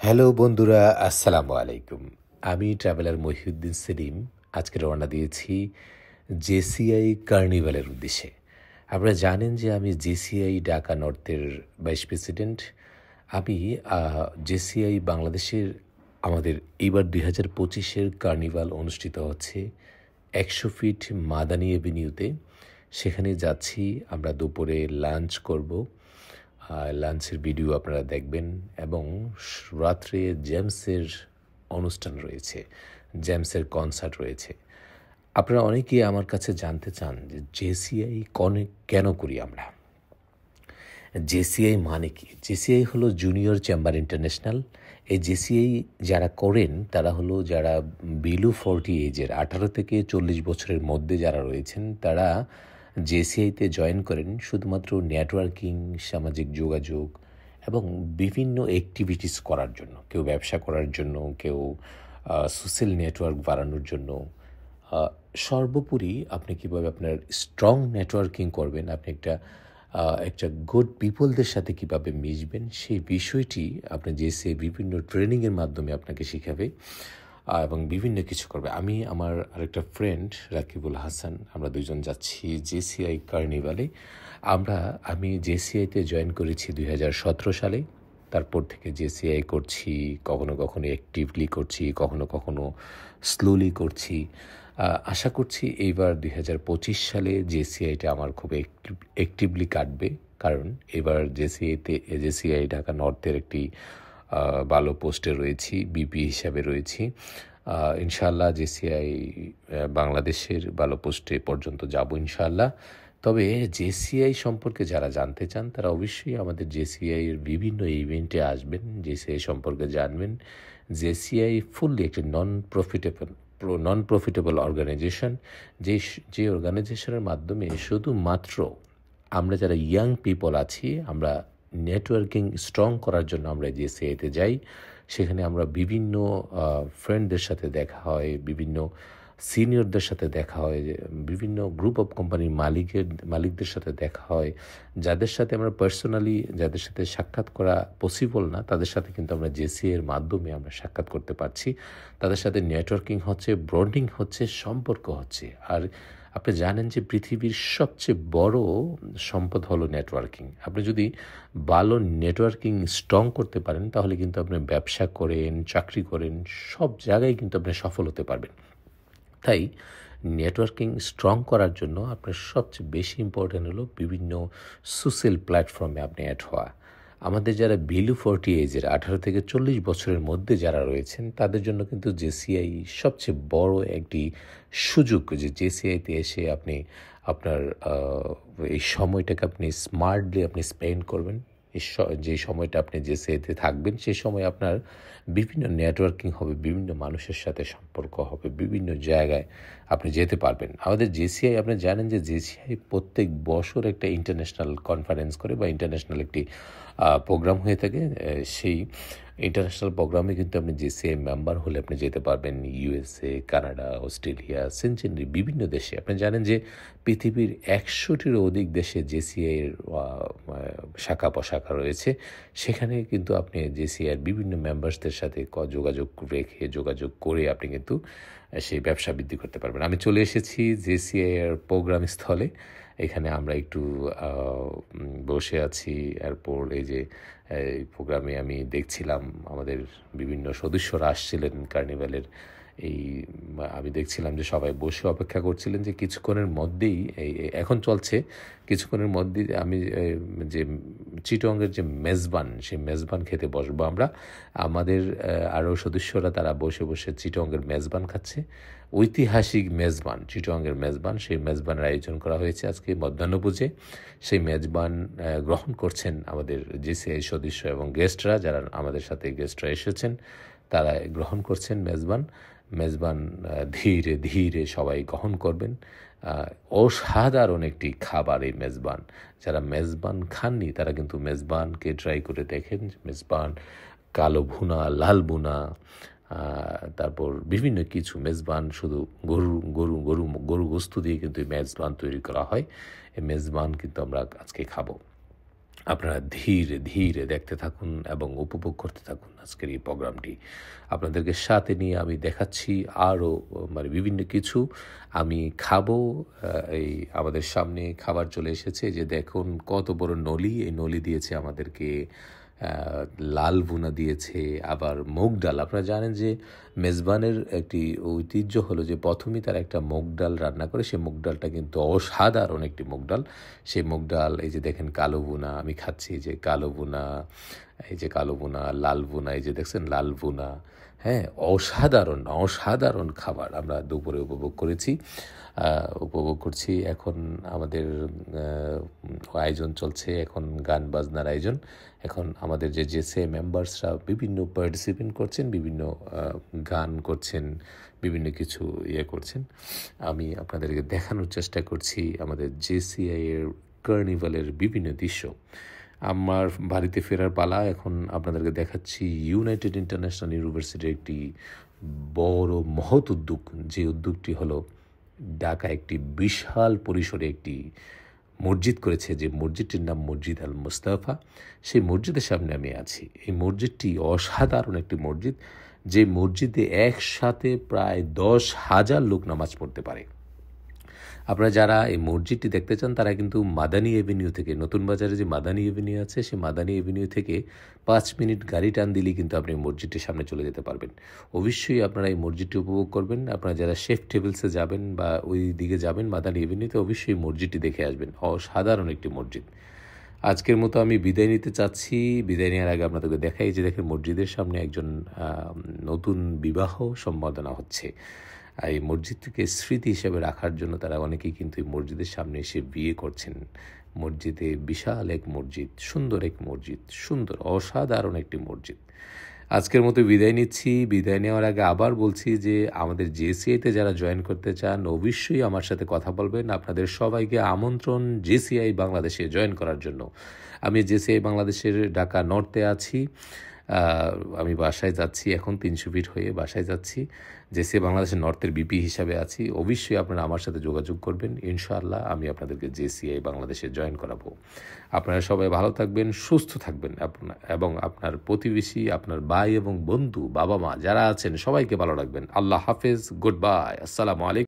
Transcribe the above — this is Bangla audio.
হ্যালো বন্ধুরা, আসসালামু আলাইকুম। আমি ট্রাভেলার মহিউদ্দিন সেলিম। আজকে রওনা দিয়েছি জেসিআই কার্নিভালের উদ্দেশ্যে। আপনারা জানেন যে আমি জেসিআই ঢাকা নর্থের ভাইস প্রেসিডেন্ট। আমি জেসিআই বাংলাদেশের আমাদের এইবার ২০২৫-এর কার্নিভাল অনুষ্ঠিত হচ্ছে ১০০ ফিট মাদানী এভিনিউতে। সেখানে যাচ্ছি। আমরা দুপুরে লাঞ্চ করব। লাঞ্চের ভিডিও আপনারা দেখবেন এবং রাত্রে জেমসের অনুষ্ঠান রয়েছে, জেমসের কনসার্ট রয়েছে। আপনারা অনেকেই আমার কাছে জানতে চান যে জেসিআই কেন করি আমরা। জেসিআই মানে কি? জেসিআই হলো জুনিয়র চেম্বার ইন্টারন্যাশনাল। এই জেসিআই যারা করেন তারা হলো যারা বিলো 40 এজের 18 থেকে 40 বছরের মধ্যে যারা রয়েছেন তারা জেসিআইতে জয়েন করেন শুধুমাত্র নেটওয়ার্কিং, সামাজিক যোগাযোগ এবং বিভিন্ন অ্যাক্টিভিটিস করার জন্য। কেউ ব্যবসা করার জন্য, কেউ সোশ্যাল নেটওয়ার্ক বাড়ানোর জন্য। সর্বোপরি আপনি কীভাবে আপনার স্ট্রং নেটওয়ার্কিং করবেন, আপনি একটা গুড পিপলদের সাথে কীভাবে মিশবেন, সেই বিষয়টি আপনি জেসিআই বিভিন্ন ট্রেনিংয়ের মাধ্যমে আপনাকে শেখাবে এবং বিভিন্ন কিছু করবে। আমি আমার আরেকটা ফ্রেন্ড রাকিবুল হাসান, আমরা দুজন যাচ্ছি জেসিআই কার্নিভালে। আমি জেসিআইতে জয়েন করেছি 2017 সালে। তারপর থেকে জেসিআই করছি, কখনো কখনো অ্যাক্টিভলি করছি, কখনো কখনো স্লোলি করছি। আশা করছি এইবার 2025 সালে জেসিআইটা আমার খুব অ্যাক্টিভলি কাটবে, কারণ এবার জেসিআই ঢাকা নর্থের একটি ভালো পোস্টে রয়েছি, বিপি হিসাবে রয়েছি। ইনশাআল্লাহ জেসিআই বাংলাদেশের ভালো পোস্টে পর্যন্ত যাব ইনশাআল্লাহ। তবে জেসিআই সম্পর্কে যারা জানতে চান তারা অবশ্যই আমাদের জেসিআইয়ের বিভিন্ন ইভেন্টে আসবেন, জেসিআই সম্পর্কে জানবেন। জেসিআই ফুললি একটি নন প্রফিটেবল অর্গানাইজেশন, যে অর্গানাইজেশনের মাধ্যমে শুধুমাত্র আমরা যারা ইয়াং পিপল আছি, আমরা নেটওয়ার্কিং স্ট্রং করার জন্য আমরা জেসিআইতে যাই। সেখানে আমরা বিভিন্ন ফ্রেন্ডদের সাথে দেখা হয়, বিভিন্ন সিনিয়রদের সাথে দেখা হয়, বিভিন্ন গ্রুপ অফ কোম্পানির মালিকদের সাথে দেখা হয়, যাদের সাথে আমরা পার্সোনালি যাদের সাথে সাক্ষাৎ করা পসিবল না, তাদের সাথে কিন্তু আমরা জেসিআইয়ের মাধ্যমে আমরা সাক্ষাৎ করতে পারছি। তাদের সাথে নেটওয়ার্কিং হচ্ছে, বন্ডিং হচ্ছে, সম্পর্ক হচ্ছে। আর আপনি জানেন যে পৃথিবীর সবচেয়ে বড় সম্পদ হলো নেটওয়ার্কিং। আপনি যদি ভালো নেটওয়ার্কিং স্ট্রং করতে পারেন তাহলে কিন্তু আপনি ব্যবসা করেন, চাকরি করেন, সব জায়গায় কিন্তু আপনি সফল হতে পারবেন। তাই নেটওয়ার্কিং স্ট্রং করার জন্য আপনার সবচেয়ে বেশি ইম্পর্ট্যান্ট হলো বিভিন্ন সোশ্যাল প্ল্যাটফর্মে আপনি অ্যাড হওয়া। আমাদের যারা বিলো 40 এজের 18 থেকে 40 বছরের মধ্যে যারা রয়েছেন তাদের জন্য কিন্তু জেসিআই সবচেয়ে বড় একটি সুযোগ, যে জেসিআইতে এসে আপনি আপনার এই সময়টাকে আপনি স্মার্টলি আপনি স্পেন্ড করবেন। যে সময়টা আপনি জেসিআইতে থাকবেন সেই সময় আপনার বিভিন্ন নেটওয়ার্কিং হবে, বিভিন্ন মানুষের সাথে সম্পর্ক হবে, বিভিন্ন জায়গায় আপনি যেতে পারবেন। আমাদের জেসিআই, আপনি জানেন যে জেসিআই প্রত্যেক বছর একটা ইন্টারন্যাশনাল কনফারেন্স করে বা ইন্টারন্যাশনাল একটি প্রোগ্রাম হয়ে থাকে। সেই ইন্টারন্যাশনাল প্রোগ্রামে কিন্তু আপনি জেসিআই মেম্বার হলে আপনি যেতে পারবেন ইউএসএ, কানাডা, অস্ট্রেলিয়া, সেনচেরি, বিভিন্ন দেশে। আপনি জানেন যে পৃথিবীর 100টিরও অধিক দেশে জেসিআইয়ের শাখা প্রশাখা রয়েছে। সেখানে কিন্তু আপনি জেসিআইয়ের বিভিন্ন মেম্বার্সদের সাথে যোগাযোগ করে আপনি কিন্তু সেই ব্যবসা বৃদ্ধি করতে পারবেন। আমি চলে এসেছি জেসিআইয়ের প্রোগ্রাম স্থলে। এখানে আমরা একটু বসে আছি। এরপর এই যে এই প্রোগ্রামে আমি দেখছিলাম আমাদের বিভিন্ন সদস্যরা আসছিলেন কার্নিভালের। আমি দেখছিলাম যে সবাই বসে অপেক্ষা করছিলেন যে কিছুক্ষণের মধ্যেই এখন চলছে, কিছুক্ষণের মধ্যেই আমি যে চিটংয়ের যে মেজবান, সেই মেজবান খেতে বসবো আমরা। আমাদের আরও সদস্যরা তারা বসে বসে চিটংয়ের মেজবান খাচ্ছে। ঐতিহাসিক মেজবান, চিটংয়ের মেজবান, সেই মেজবানের আয়োজন করা হয়েছে আজকে মধ্যাহ্নভোজে। সেই মেজবান গ্রহণ করছেন আমাদের জেসিআই সদস্য এবং গেস্টরা, যারা আমাদের সাথে গেস্টরা এসেছেন তারা গ্রহণ করছেন মেজবান ধীরে ধীরে সবাই গ্রহণ করবেন। অসাধারণ একটি খাবার এই মেজবান। যারা মেজবান খাননি তারা কিন্তু মেজবানকে ট্রাই করে দেখেন। মেজবান কালো ভুনা, লাল ভুনা, তারপর বিভিন্ন কিছু মেজবান, শুধু গরু গোস্ত দিয়ে কিন্তু এই মেজবান তৈরি করা হয়। এই মেজবান কিন্তু আমরা আজকে খাবো। আপনারা ধীরে ধীরে দেখতে থাকুন এবং উপভোগ করতে থাকুন আজকের এই প্রোগ্রামটি। আপনাদেরকে সাথে নিয়ে আমি দেখাচ্ছি আরও মানে বিভিন্ন কিছু আমি খাবো। এই আমাদের সামনে খাবার চলে এসেছে, যে দেখুন কত বড় নলি, এই নলি দিয়েছে আমাদেরকে লাল ভুনা দিয়েছে, আবার মুগ ডাল। আপনারা জানেন যে মেজবানের একটি ঐতিহ্য হলো যে প্রথমেই তারা একটা মুগ ডাল রান্না করে, সেই মুগ ডালটা কিন্তু অসাধারণ একটি মুগ ডাল। সেই মুগ ডাল, এই যে দেখেন কালো ভুনা আমি খাচ্ছি, এই যে কালো ভুনা, এই যে কালো ভুনা, লাল ভুনা, এই যে দেখছেন লাল ভুনা। হ্যাঁ, অসাধারণ অসাধারণ খাবার আমরা দুপুরে উপভোগ করেছি, উপভোগ করছি। এখন আমাদের আয়োজন চলছে, এখন গান বাজনার আয়োজন। এখন আমাদের যে সে মেম্বার্সরা বিভিন্ন পার্টিসিপেন্ট করছেন, বিভিন্ন গান করছেন, বিভিন্ন কিছু ইয়ে করছেন। আমি আপনাদেরকে দেখানোর চেষ্টা করছি আমাদের জেসিআই এর কার্নিভালের বিভিন্ন দৃশ্য। আমার বাড়িতে ফেরার পালা, এখন আপনাদেরকে দেখাচ্ছি ইউনাইটেড ইন্টারন্যাশনাল ইউনিভার্সিটির একটি বড় মহৎ উদ্যোগ। যে উদ্যোগটি হলো ঢাকা একটি বিশাল পরিসরে একটি মসজিদ করেছে, যে মসজিদটির নাম মসজিদ আল মুস্তাফা। সেই মসজিদের সামনে আমি আছি। এই মসজিদটি অসাধারণ একটি মসজিদ, যে মসজিদে একসাথে প্রায় 10,000 লোক নামাজ পড়তে পারে। আপনারা যারা এই মসজিদটি দেখতে চান তারা কিন্তু মাদানী এভিনিউ থেকে, নতুন বাজারে যে মাদানী এভিনিউ আছে, সেই মাদানী এভিনিউ থেকে 5 মিনিট গাড়ি টান দিলেই কিন্তু আপনি মসজিদটির সামনে চলে যেতে পারবেন। অবশ্যই আপনারা এই মসজিদটি উপভোগ করবেন। আপনারা যারা শেফ টেবিলসে যাবেন বা ওই দিকে যাবেন মাদানী এভিনিউতে, অবশ্যই মসজিদটি দেখে আসবেন। অসাধারণ একটি মসজিদ। আজকের মতো আমি বিদায় নিতে চাচ্ছি। বিদায় নেওয়ার আগে আপনাদেরকে দেখাই, যে দেখেন মসজিদের সামনে একজন নতুন বিবাহ সম্পাদনা হচ্ছে। এই মসজিদটিকে স্মৃতি হিসেবে রাখার জন্য তারা অনেকেই কিন্তু এই মসজিদের সামনে এসে বিয়ে করছেন। মসজিদে বিশাল এক মসজিদ, সুন্দর এক মসজিদ, সুন্দর অসাধারণ একটি মসজিদ। আজকের মতো বিদায় নিচ্ছি। বিদায় নেওয়ার আগে আবার বলছি যে আমাদের জেসিআইতে যারা জয়েন করতে চান অবশ্যই আমার সাথে কথা বলবেন। আপনাদের সবাইকে আমন্ত্রণ জেসিআই বাংলাদেশে জয়েন করার জন্য। আমি জেসিআই বাংলাদেশের ঢাকা নর্থে আছি। আমি বাসায় যাচ্ছি, এখন 300 ফিট হয়ে বাসায় যাচ্ছি। জেসিআই বাংলাদেশের নর্থের বিপি হিসাবে আছি। অবশ্যই আপনারা আমার সাথে যোগাযোগ করবেন। ইনশাআল্লাহ আমি আপনাদেরকে জেসিআই বাংলাদেশে জয়েন করাবো। আপনারা সবাই ভালো থাকবেন, সুস্থ থাকবেন, এবং আপনার প্রতিবেশী, আপনার ভাই এবং বন্ধু, বাবা মা যারা আছেন সবাইকে ভালো রাখবেন। আল্লাহ হাফেজ, গুড বাই, আসসালামু আলাইকুম।